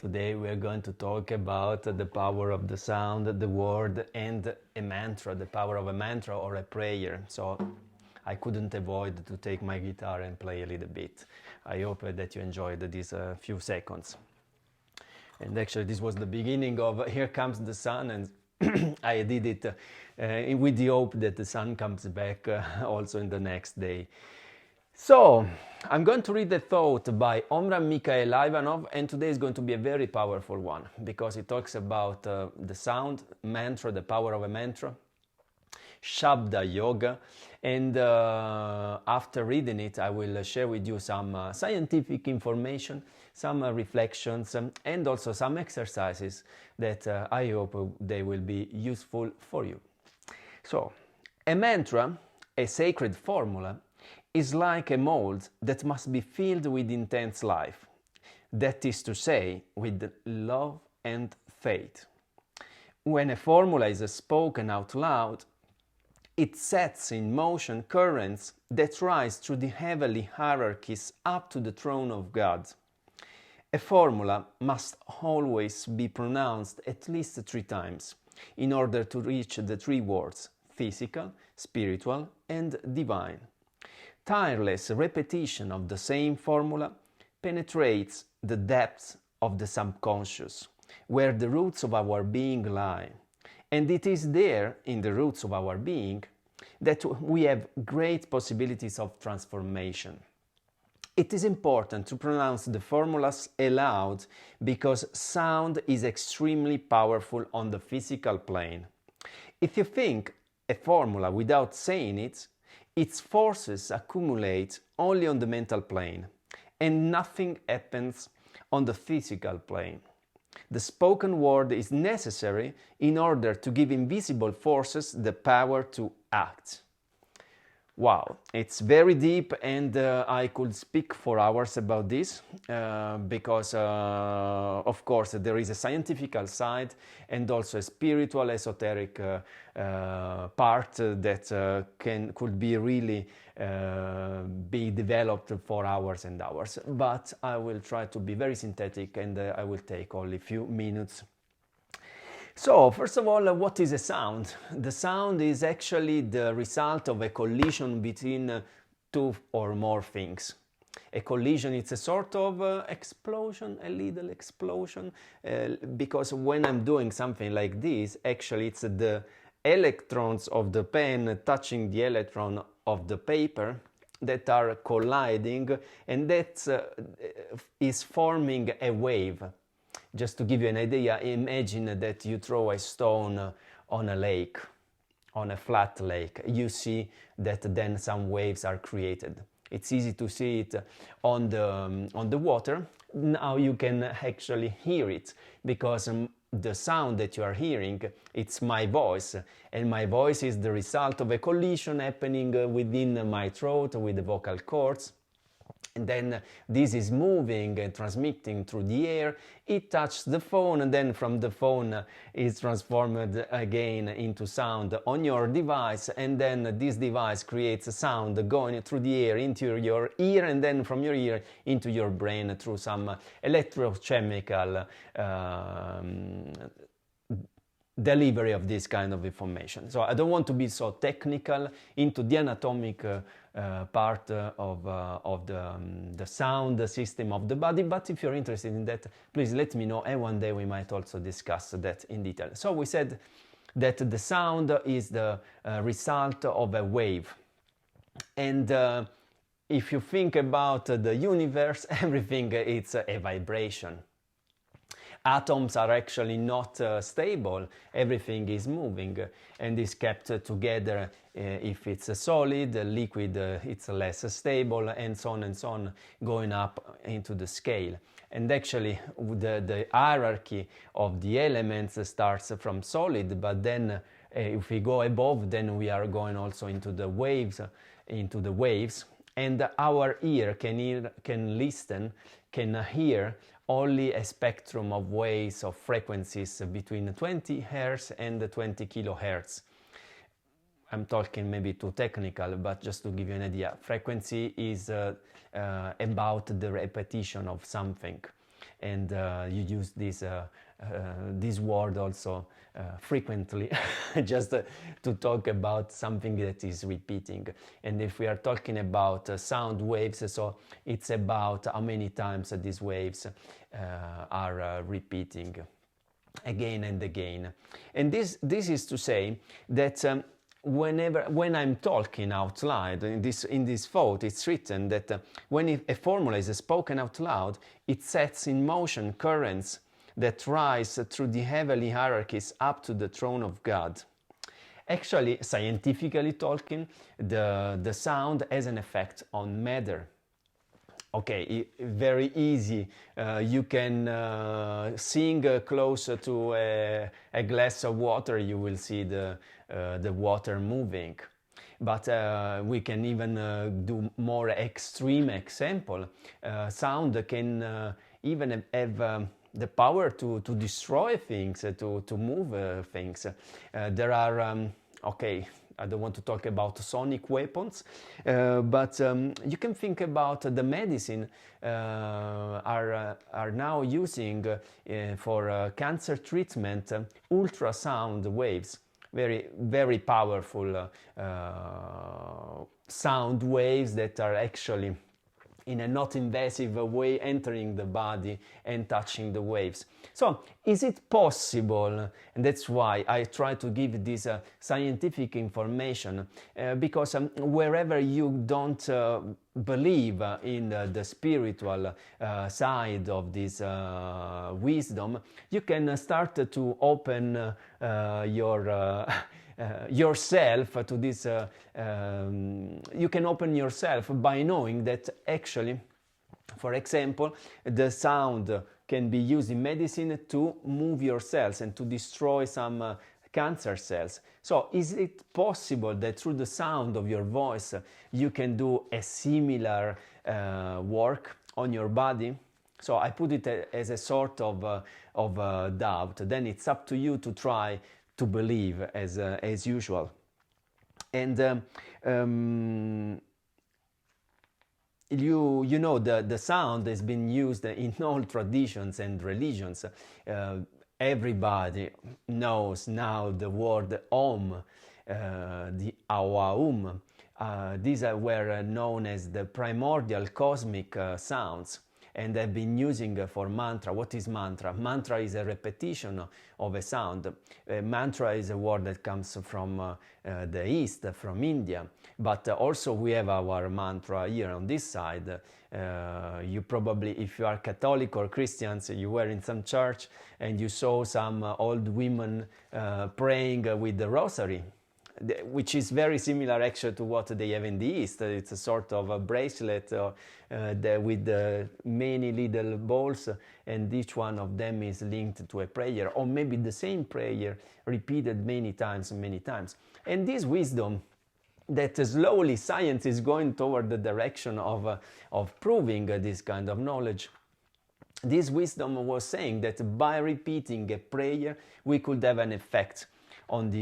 Today we are going to talk about the power of the sound, the word, and a mantra, the power of a mantra or a prayer. So I couldn't avoid to take my guitar and play a little bit. I hope that you enjoyed these few seconds. And actually this was the beginning of Here Comes the Sun, and I did it with the hope that the sun comes back also in the next day. So, I'm going to read a thought by Omran Mikhail Ivanov, and today is going to be a very powerful one because it talks about the sound, mantra, the power of a mantra, Shabda Yoga, and after reading it I will share with you some scientific information, some reflections, and also some exercises that I hope they will be useful for you. So, a mantra, a sacred formula, is like a mold that must be filled with intense life, that is to say, with love and faith. When a formula is spoken out loud, it sets in motion currents that rise through the heavenly hierarchies up to the throne of God. A formula must always be pronounced at least 3 times in order to reach the 3 words: physical, spiritual, and divine. Tireless repetition of the same formula penetrates the depths of the subconscious, where the roots of our being lie. And it is there, in the roots of our being, that we have great possibilities of transformation. It is important to pronounce the formulas aloud because sound is extremely powerful on the physical plane. If you think a formula without saying it, its forces accumulate only on the mental plane, and nothing happens on the physical plane. The spoken word is necessary in order to give invisible forces the power to act. Wow, it's very deep, and I could speak for hours about this because, of course, there is a scientific side and also a spiritual, esoteric part that could be really be developed for hours and hours. But I will try to be very synthetic, and I will take only a few minutes. So, first of all, what is a sound? The sound is actually the result of a collision between 2 or more things. A collision, it's a sort of explosion, a little explosion, because when I'm doing something like this, actually it's the electrons of the pen touching the electron of the paper that are colliding, and that is forming a wave. Just to give you an idea, imagine that you throw a stone on a lake, on a flat lake. You see that then some waves are created. It's easy to see it on the water. Now you can actually hear it because the sound that you are hearing, it's my voice, and my voice is the result of a collision happening within my throat with the vocal cords. And then this is moving and transmitting through the air. It touches the phone, and then from the phone is transformed again into sound on your device, and then this device creates a sound going through the air into your ear, and then from your ear into your brain through some electrochemical delivery of this kind of information. So I don't want to be so technical into the anatomic part of the sound system of the body, but if you're interested in that, please let me know, and one day we might also discuss that in detail. So we said that the sound is the result of a wave, and if you think about the universe, everything is a vibration. Atoms are actually not stable, everything is moving and is kept together. If it's a solid, a liquid, it's less stable, and so on, going up into the scale. And actually the hierarchy of the elements starts from solid, but then if we go above, then we are going also into the waves, and our ear can listen, can hear only a spectrum of waves of frequencies between 20 Hz and 20 kHz. I'm talking maybe too technical, but just to give you an idea, frequency is about the repetition of something. and you use this word also frequently, just to talk about something that is repeating. And if we are talking about sound waves, so it's about how many times these waves are repeating again and again. And this is to say that when I'm talking out loud in this thought, it's written that when a formula is spoken out loud, it sets in motion currents that rise through the heavenly hierarchies up to the throne of God. Actually, scientifically talking, the sound has an effect on matter. Okay, very easy. You can sing closer to a glass of water, you will see the water moving. But we can even do more extreme example. Sound can even have the power to destroy things, to move things. There are, okay, I don't want to talk about sonic weapons, but you can think about the medicine are now using for cancer treatment ultrasound waves, very, very powerful sound waves that are actually in a not invasive way entering the body and touching the waves. So is it possible, and that's why I try to give this scientific information, because wherever you don't believe in the spiritual side of this wisdom, you can start to open yourself to this. You can open yourself by knowing that actually, for example, the sound can be used in medicine to move your cells and to destroy some cancer cells. So is it possible that through the sound of your voice you can do a similar work on your body? So I put it as a sort of doubt. Then it's up to you to try to believe as usual. And you know the sound has been used in all traditions and religions. Everybody knows now the word Om, the Awaum. These were known as the primordial cosmic sounds, and have been using for mantra. What is mantra? Mantra is a repetition of a sound. Mantra is a word that comes from the East, from India. But also we have our mantra here on this side. You probably, if you are Catholic or Christians, you were in some church and you saw some old women praying with the rosary, which is very similar actually to what they have in the East. It's a sort of a bracelet with many little balls, and each one of them is linked to a prayer, or maybe the same prayer repeated many times. And this wisdom, that slowly science is going toward the direction of proving this kind of knowledge. This wisdom was saying that by repeating a prayer, we could have an effect on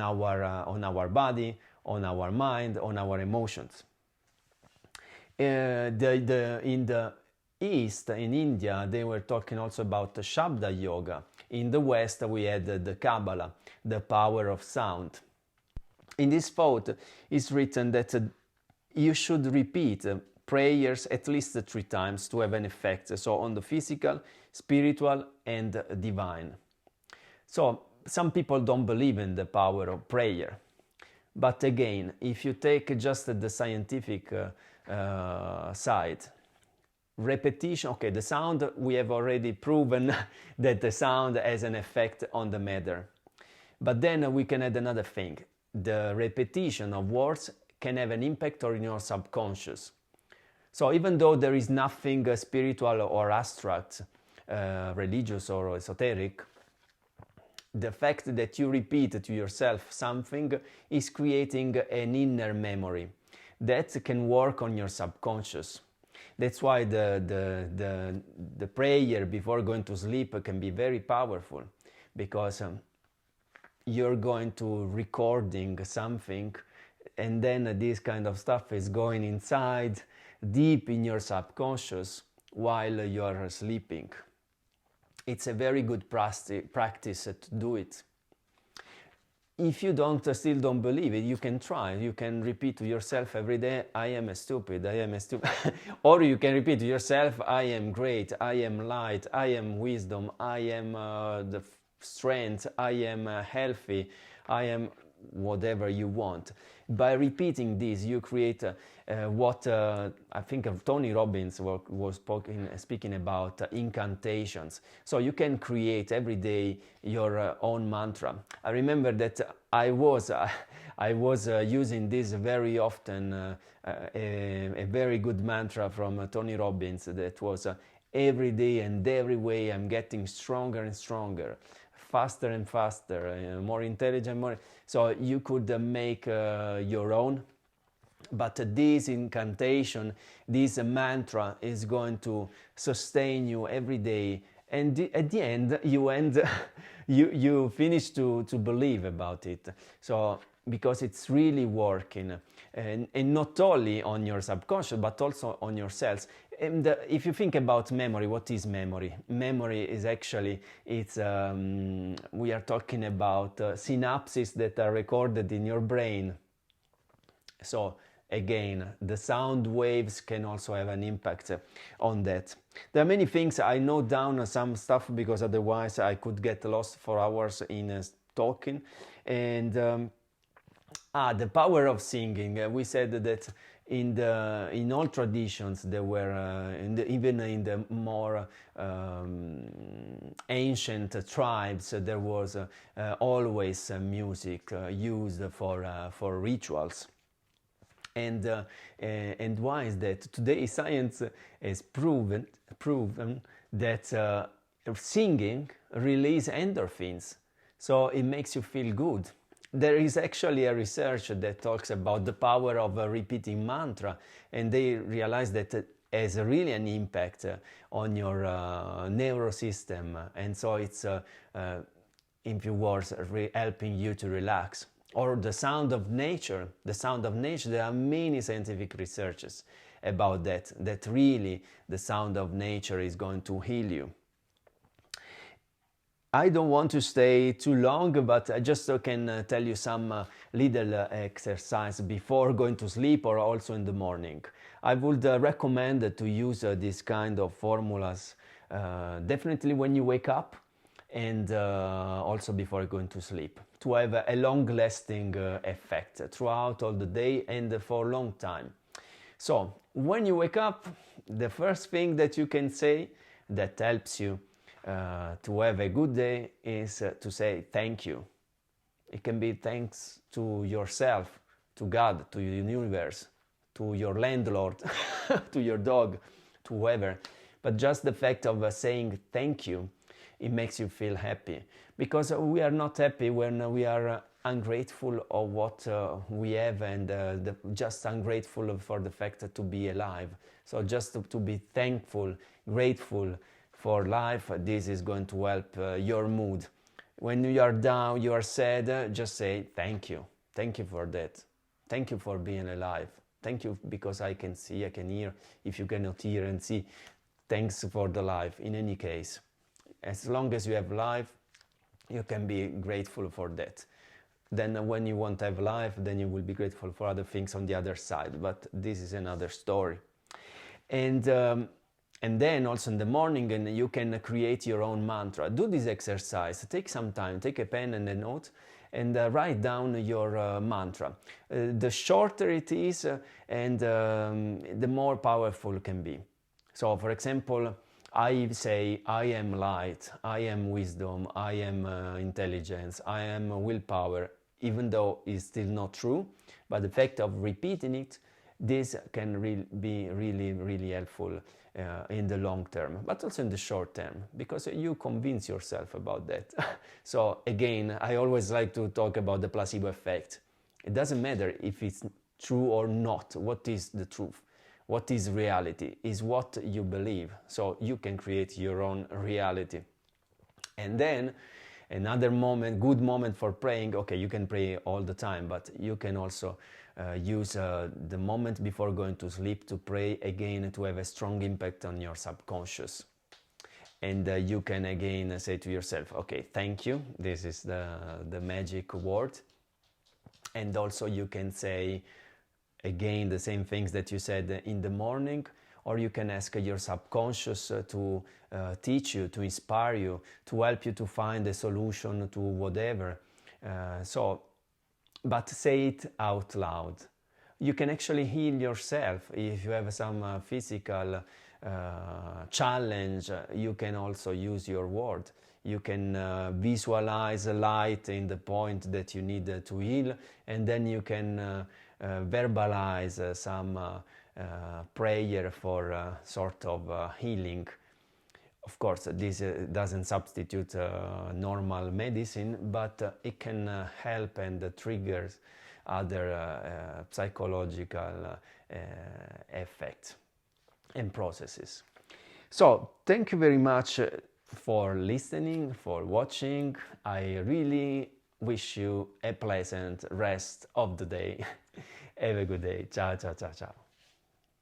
our body, on our mind, on our emotions. In the East, in India, they were talking also about the Shabda Yoga. In the West, we had the Kabbalah, the power of sound. In this thought, it's written that you should repeat prayers at least 3 times to have an effect, so on the physical, spiritual, and divine. So some people don't believe in the power of prayer. But again, if you take just the scientific side, repetition, okay, the sound, we have already proven that the sound has an effect on the matter. But then we can add another thing. The repetition of words can have an impact on your subconscious. So even though there is nothing spiritual or abstract, religious or esoteric, the fact that you repeat to yourself something is creating an inner memory that can work on your subconscious. That's why the prayer before going to sleep can be very powerful, because you're going to recording something, and then this kind of stuff is going inside deep in your subconscious, while you are sleeping. It's a very good practice to do it. If you still don't believe it, you can try. You can repeat to yourself every day, I am a stupid, I am a stupid. Or you can repeat to yourself, I am great, I am light, I am wisdom, I am the strength, I am healthy, I am whatever you want. By repeating this, you create what I think of Tony Robbins was speaking about incantations. So you can create every day your own mantra. I remember that I was using this very often, a very good mantra from Tony Robbins that was every day and every way I'm getting stronger and stronger, faster and faster, more intelligent, more. So you could make your own, but this incantation, this mantra is going to sustain you every day, and at the end you finish to believe about it. So because it's really working, and not only on your subconscious but also on your cells. And if you think about memory, what is memory? Memory is actually, we are talking about synapses that are recorded in your brain. So again, the sound waves can also have an impact on that. There are many things. I note down some stuff because otherwise I could get lost for hours in talking. And the power of singing. We said that in all traditions there were, even in the more ancient tribes, there was always music used for rituals. And why is that? Today science has proven that singing releases endorphins, so it makes you feel good. There is actually a research that talks about the power of a repeating mantra, and they realize that it has really an impact on your neurosystem, and so it's, in few words, helping you to relax. Or the sound of nature. The sound of nature, there are many scientific researches about that really the sound of nature is going to heal you. I don't want to stay too long, but I just can tell you some little exercise before going to sleep or also in the morning. I would recommend to use this kind of formulas definitely when you wake up, and also before going to sleep, to have a long-lasting effect throughout all the day and for a long time. So when you wake up, the first thing that you can say that helps you to have a good day is to say thank you. It can be thanks to yourself, to God, to the universe, to your landlord, to your dog, to whoever. But just the fact of saying thank you, it makes you feel happy. Because we are not happy when we are ungrateful of what we have, and just ungrateful for the fact to be alive. So just to be thankful, grateful for life, this is going to help your mood. When you are down, you are sad, just say thank you. Thank you for that. Thank you for being alive. Thank you because I can see, I can hear. If you cannot hear and see, thanks for the life. In any case, as long as you have life, you can be grateful for that. Then when you won't have life, then you will be grateful for other things on the other side. But this is another story. And then also in the morning, and you can create your own mantra. Do this exercise. Take some time. Take a pen and a note and write down your mantra. The shorter it is, and the more powerful it can be. So, for example, I say, I am light, I am wisdom, I am intelligence, I am willpower, even though it's still not true. But the fact of repeating it, this can be really, really helpful in the long term, but also in the short term, because you convince yourself about that. So again, I always like to talk about the placebo effect. It doesn't matter if it's true or not. What is the truth? What is reality? Is what you believe. So you can create your own reality. And then another moment, good moment for praying. Okay, you can pray all the time, but you can also use the moment before going to sleep to pray again, to have a strong impact on your subconscious. And you can again say to yourself, okay, thank you, this is the magic word. And also you can say again the same things that you said in the morning, or you can ask your subconscious to teach you, to inspire you, to help you to find a solution to whatever. But say it out loud. You can actually heal yourself. If you have some physical challenge, you can also use your word. You can visualize a light in the point that you need to heal, and then you can verbalize some prayer for sort of healing. Of course, this doesn't substitute normal medicine, but it can help and triggers other psychological effects and processes. So, thank you very much for listening, for watching. I really wish you a pleasant rest of the day. Have a good day. Ciao, ciao, ciao, ciao.